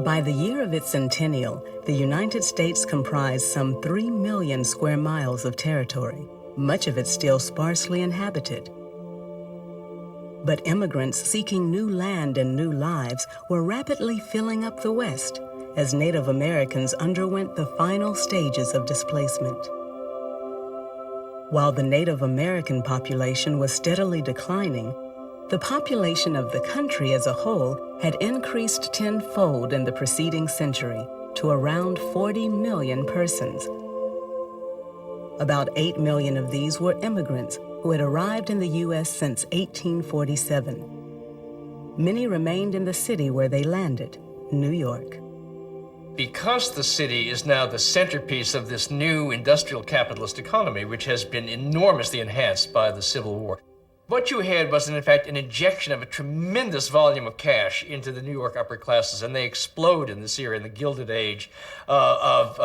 By the year of its centennial, the United States comprised some 3 million square miles of territory, much of it still sparsely inhabited. But immigrants seeking new land and new lives were rapidly filling up the West as Native Americans underwent the final stages of displacement. While the Native American population was steadily declining, the population of the country as a whole had increased tenfold in the preceding century to around 40 million persons. About 8 million of these were immigrants who had arrived in the U.S. since 1847. Many remained in the city where they landed, New York. Because the city is now the centerpiece of this new industrial capitalist economy, which has been enormously enhanced by the Civil War, what you had was, in fact, an injection of a tremendous volume of cash into the New York upper classes, and they explode in this era, in the Gilded Age of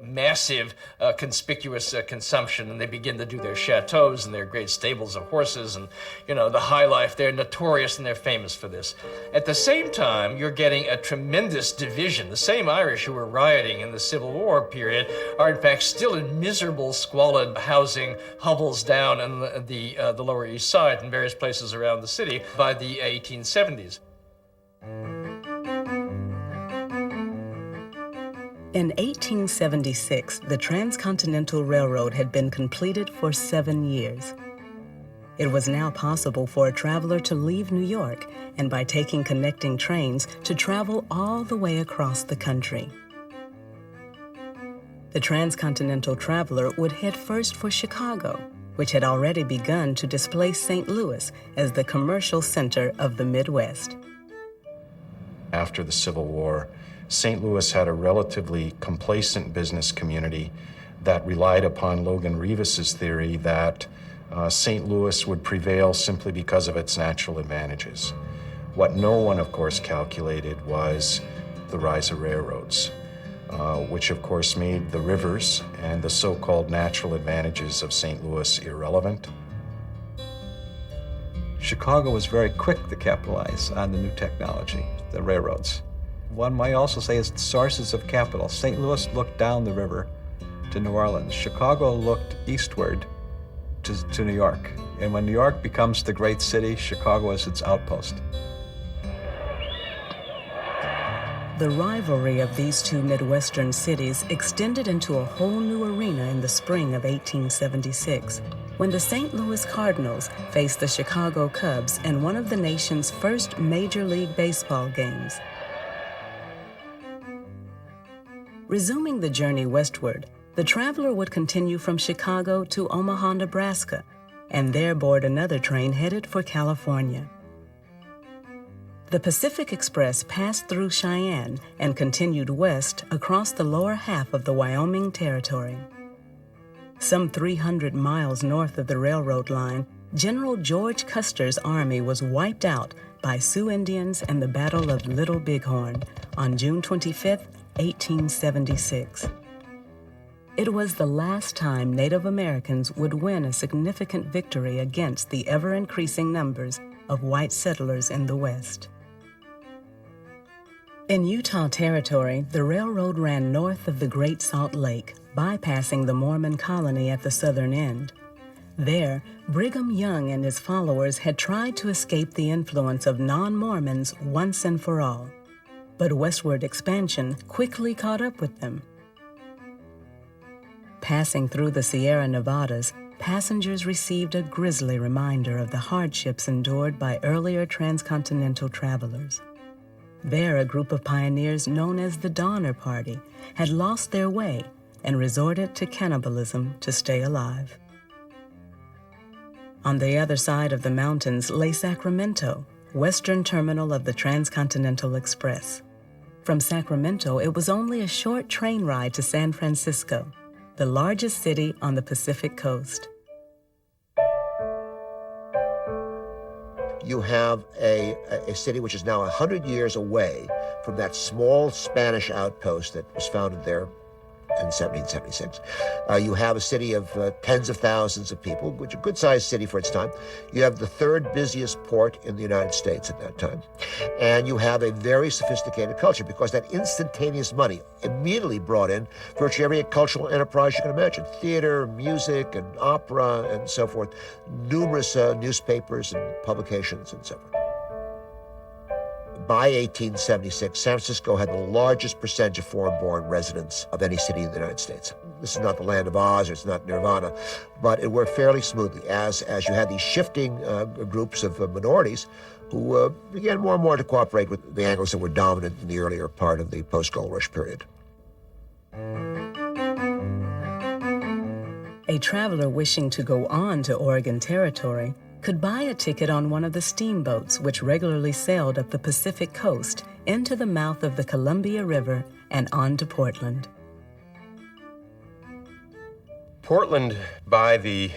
massive, conspicuous consumption, and they begin to do their chateaus and their great stables of horses, and the high life. They're notorious and they're famous for this. At the same time, you're getting a tremendous division. The same Irish who were rioting in the Civil War period are, in fact, still in miserable, squalid housing hovels down in the Lower East Side and various places around the city by the 1870s. In 1876, the Transcontinental Railroad had been completed for 7 years. It was now possible for a traveler to leave New York and, by taking connecting trains, to travel all the way across the country. The transcontinental traveler would head first for Chicago, which had already begun to displace St. Louis as the commercial center of the Midwest. After the Civil War, St. Louis had a relatively complacent business community that relied upon Logan Rivas's theory that St. Louis would prevail simply because of its natural advantages. What no one, of course, calculated was the rise of railroads, which of course made the rivers and the so-called natural advantages of St. Louis irrelevant. Chicago was very quick to capitalize on the new technology, the railroads. One might also say is the sources of capital. St. Louis looked down the river to New Orleans. Chicago looked eastward to New York. And when New York becomes the great city, Chicago is its outpost. The rivalry of these two Midwestern cities extended into a whole new arena in the spring of 1876, when the St. Louis Cardinals faced the Chicago Cubs in one of the nation's first Major League Baseball games. Resuming the journey westward, the traveler would continue from Chicago to Omaha, Nebraska, and there board another train headed for California. The Pacific Express passed through Cheyenne and continued west across the lower half of the Wyoming Territory. Some 300 miles north of the railroad line, General George Custer's army was wiped out by Sioux Indians in the Battle of Little Bighorn on June 25, 1876. It was the last time Native Americans would win a significant victory against the ever-increasing numbers of white settlers in the West. In Utah Territory, the railroad ran north of the Great Salt Lake, bypassing the Mormon colony at the southern end. There, Brigham Young and his followers had tried to escape the influence of non-Mormons once and for all, but westward expansion quickly caught up with them. Passing through the Sierra Nevadas, passengers received a grisly reminder of the hardships endured by earlier transcontinental travelers. There, a group of pioneers known as the Donner Party had lost their way and resorted to cannibalism to stay alive. On the other side of the mountains lay Sacramento, western terminal of the Transcontinental Express. From Sacramento, it was only a short train ride to San Francisco, the largest city on the Pacific coast. You have a city which is now 100 years away from that small Spanish outpost that was founded there in 1776. You have a city of tens of thousands of people, which is a good-sized city for its time. You have the third busiest port in the United States at that time. And you have a very sophisticated culture because that instantaneous money immediately brought in virtually every cultural enterprise you can imagine. Theater, music, and opera, and so forth. Numerous newspapers and publications and so forth. By 1876, San Francisco had the largest percentage of foreign-born residents of any city in the United States. This is not the land of Oz, or it's not Nirvana, but it worked fairly smoothly as you had these shifting groups of minorities who began more and more to cooperate with the Anglos that were dominant in the earlier part of the post-Gold Rush period. A traveler wishing to go on to Oregon Territory could buy a ticket on one of the steamboats which regularly sailed up the Pacific coast into the mouth of the Columbia River and on to Portland. Portland, by the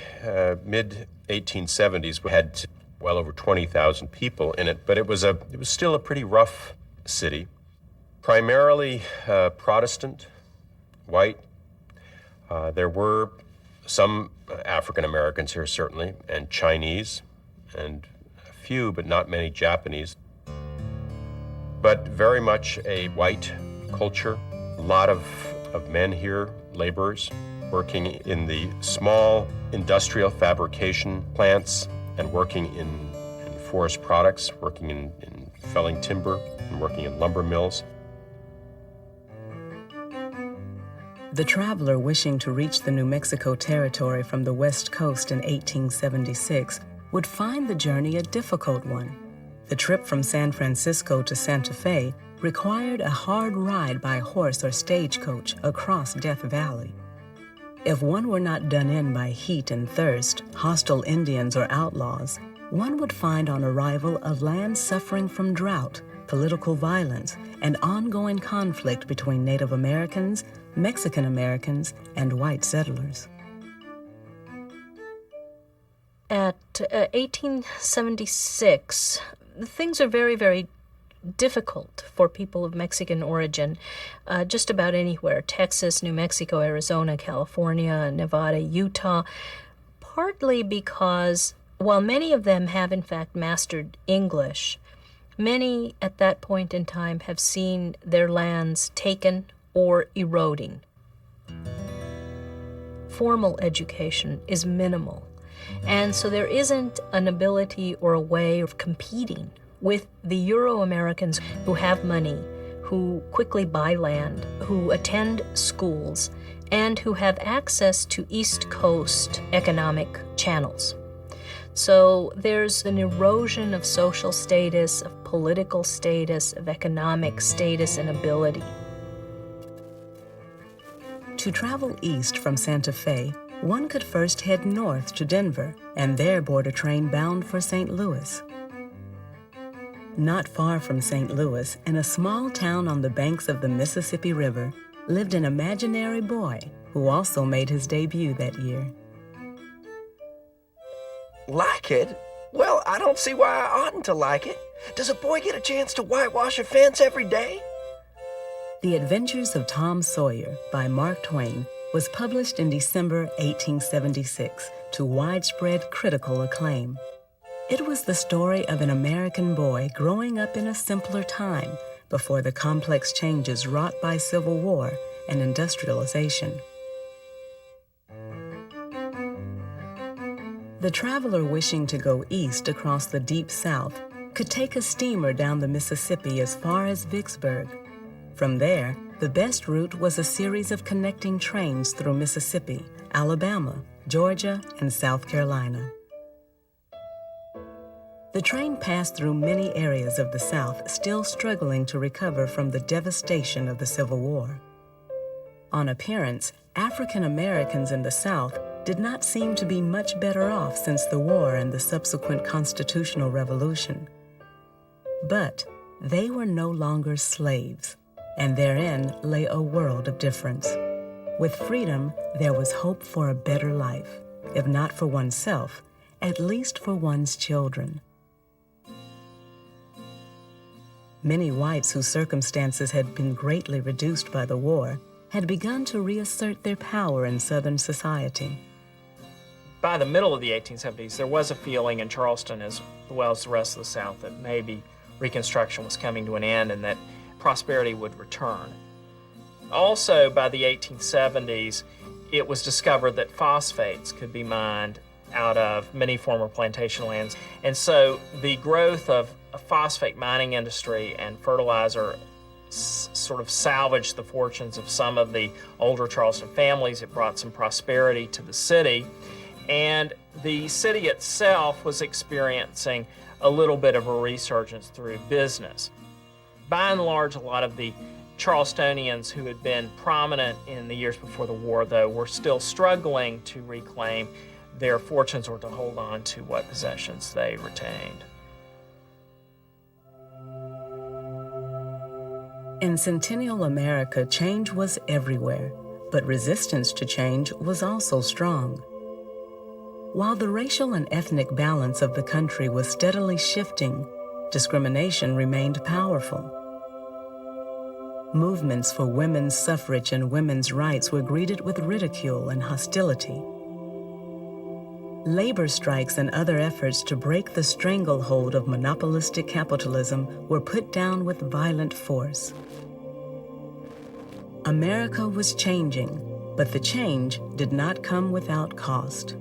mid-1870s, had well over 20,000 people in it, but it was still a pretty rough city, primarily Protestant, white. There were some African Americans here, certainly, and Chinese, and a few, but not many Japanese. But very much a white culture. A lot of men here, laborers, working in the small industrial fabrication plants and working in forest products, working in felling timber and working in lumber mills. The traveler wishing to reach the New Mexico Territory from the West Coast in 1876 would find the journey a difficult one. The trip from San Francisco to Santa Fe required a hard ride by horse or stagecoach across Death Valley. If one were not done in by heat and thirst, hostile Indians or outlaws, one would find on arrival a land suffering from drought, political violence, and ongoing conflict between Native Americans, Mexican Americans, and white settlers. At 1876, things are very, very difficult for people of Mexican origin, just about anywhere. Texas, New Mexico, Arizona, California, Nevada, Utah, partly because while many of them have in fact mastered English, many at that point in time have seen their lands taken or eroding. Formal education is minimal, and so there isn't an ability or a way of competing with the Euro-Americans who have money, who quickly buy land, who attend schools, and who have access to East Coast economic channels. So there's an erosion of social status, of political status, of economic status and ability. To travel east from Santa Fe, one could first head north to Denver and there board a train bound for St. Louis. Not far from St. Louis, in a small town on the banks of the Mississippi River, lived an imaginary boy who also made his debut that year. Like it? Well, I don't see why I oughtn't to like it. Does a boy get a chance to whitewash a fence every day? The Adventures of Tom Sawyer by Mark Twain was published in December 1876 to widespread critical acclaim. It was the story of an American boy growing up in a simpler time before the complex changes wrought by Civil War and industrialization. The traveler wishing to go east across the Deep South could take a steamer down the Mississippi as far as Vicksburg. From there, the best route was a series of connecting trains through Mississippi, Alabama, Georgia, and South Carolina. The train passed through many areas of the South still struggling to recover from the devastation of the Civil War. On appearance, African Americans in the South did not seem to be much better off since the war and the subsequent constitutional revolution. But they were no longer slaves, and therein lay a world of difference. With freedom, there was hope for a better life, if not for oneself, at least for one's children. Many whites whose circumstances had been greatly reduced by the war had begun to reassert their power in Southern society. By the middle of the 1870s, there was a feeling in Charleston, as well as the rest of the South, that maybe Reconstruction was coming to an end and that prosperity would return. Also, by the 1870s, it was discovered that phosphates could be mined out of many former plantation lands. And so the growth of a phosphate mining industry and fertilizer sort of salvaged the fortunes of some of the older Charleston families. It brought some prosperity to the city. And the city itself was experiencing a little bit of a resurgence through business. By and large, a lot of the Charlestonians who had been prominent in the years before the war, though, were still struggling to reclaim their fortunes or to hold on to what possessions they retained. In Centennial America, change was everywhere, but resistance to change was also strong. While the racial and ethnic balance of the country was steadily shifting, discrimination remained powerful. Movements for women's suffrage and women's rights were greeted with ridicule and hostility. Labor strikes and other efforts to break the stranglehold of monopolistic capitalism were put down with violent force. America was changing, but the change did not come without cost.